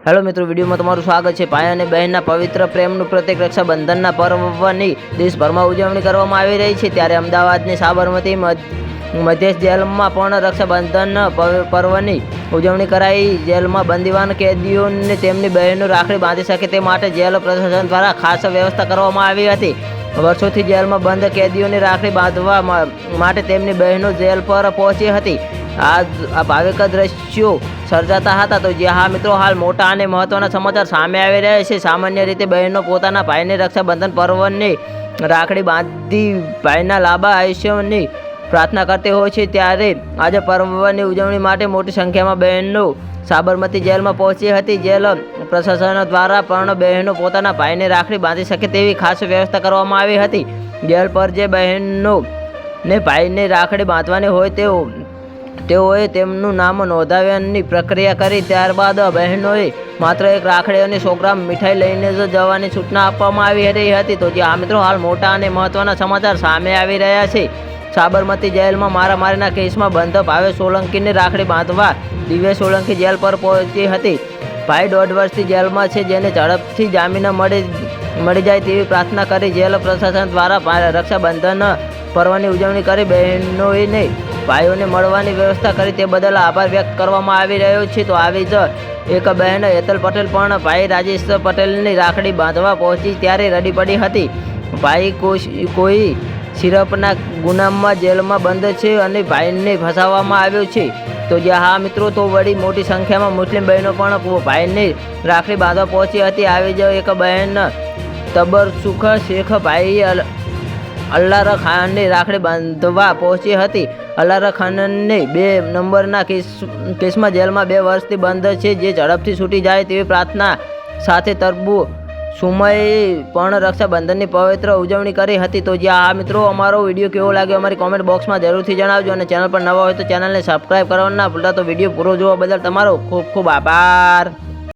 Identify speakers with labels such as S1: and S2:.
S1: Hello मित्रों, video में तमारुं स्वागत है। भाई और बहनना पवित्र प्रेमનું प्रतीक रक्षाबंधनના પર્વની દેશભરમાં ઉજવણી કરવામાં આવી રહી છે। ત્યારે અમદાવાદની સાબરમતી મધ્યસ્થ જેલમાં પણ રક્ષાબંધન પર્વની ઉજવણી કરાઈ। જેલમાં બંદીવાન કેદીઓને તેમની બહેનો રાખડી બાંધી શકે તે માટે જેલ પ્રશાસન દ્વારા ખાસ વ્યવસ્થા કરવામાં આવી હતી। વર્ષોથી જેલમાં બંધ કેદીઓને રાખડી બાંધવા માટે તેમની બહેનો જેલ પર પહોંચી હતી। આ ભાવિક દ્રશ્યો સર્જાતા હતા। તો જે હા મિત્રો, હાલ મોટા અને મહત્વના સમાચાર સામે આવી રહ્યા છે। સામાન્ય રીતે બહેનો પોતાના ભાઈને રક્ષાબંધન પર્વની રાખડી બાંધી ભાઈના લાંબા આયુષ્યની પ્રાર્થના કરતી હોય છે। ત્યારે આજે પર્વની ઉજવણી માટે મોટી સંખ્યામાં બહેનો સાબરમતી જેલમાં પહોંચી હતી। જેલ પ્રશાસન દ્વારા પણ બહેનો પોતાના ભાઈને રાખડી બાંધી શકે તેવી ખાસ વ્યવસ્થા કરવામાં આવી હતી। જેલ પર જે બહેનોને ભાઈને રાખડી બાંધવાની હોય તેઓએ તેમનું નામ નોંધાવવાની પ્રક્રિયા કરી। ત્યારબાદ બહેનોએ માત્ર એક રાખડી અને 100 ગ્રામ મીઠાઈ લઈને જ જવાની સૂચના આપવામાં આવી રહી હતી। તો જે આ મિત્રો, હાલ મોટા અને મહત્વના સમાચાર સામે આવી રહ્યા છે। સાબરમતી જેલમાં મારામારીના કેસમાં બંધ ભાવેશ સોલંકીને રાખડી બાંધવા દિવ્ય સોલંકી જેલ પર પહોંચી હતી। ભાઈ 1.5 વર્ષથી જેલમાં છે, જેને ઝડપથી જામીન મળી જાય તેવી પ્રાર્થના કરી જેલ પ્રશાસન દ્વારા રક્ષાબંધન પર્વની ઉજવણી કરી બહેનોને ભાઈઓને મળવાની વ્યવસ્થા કરી તે બદલ આભાર વ્યક્ત કરવામાં આવી રહ્યો છે। તો આવી જ એક બહેન હેતલ પટેલ પણ ભાઈ રાજેશ પટેલની રાખડી બાંધવા પહોંચી ત્યારે રડી પડી હતી। ભાઈ કોઈ સિરપના ગુનામાં જેલમાં બંધ છે અને ભાઈને ફસાવવામાં આવ્યો છે। તો જે હા મિત્રો, તો વળી મોટી સંખ્યામાં મુસ્લિમ બહેનો પણ ભાઈને રાખડી બાંધવા પહોંચી હતી। આવી જ એક બહેન તબરસુખ શેખ ભાઈ અલ્લાર ખાનની રાખડી બાંધવા પહોંચી હતી। અલ્લાર ખાનને 2 નંબરના કેસમાં જેલમાં 2 વર્ષથી બંધ છે, જે ઝડપથી છૂટી જાય તેવી પ્રાર્થના સાથે તરબુ સુમયે પણ રક્ષાબંધનની પવિત્ર ઉજવણી કરી હતી। તો જે આ મિત્રો, અમારો વિડીયો કેવો લાગ્યો અમારી કોમેન્ટ બોક્સમાં જરૂરથી જણાવજો અને ચેનલ પર નવા હોય તો ચેનલને સબસ્ક્રાઈબ કરવાનું ના ભૂલતા। તો વિડીયો પૂરો જોવા બદલ તમારો ખૂબ ખૂબ આભાર।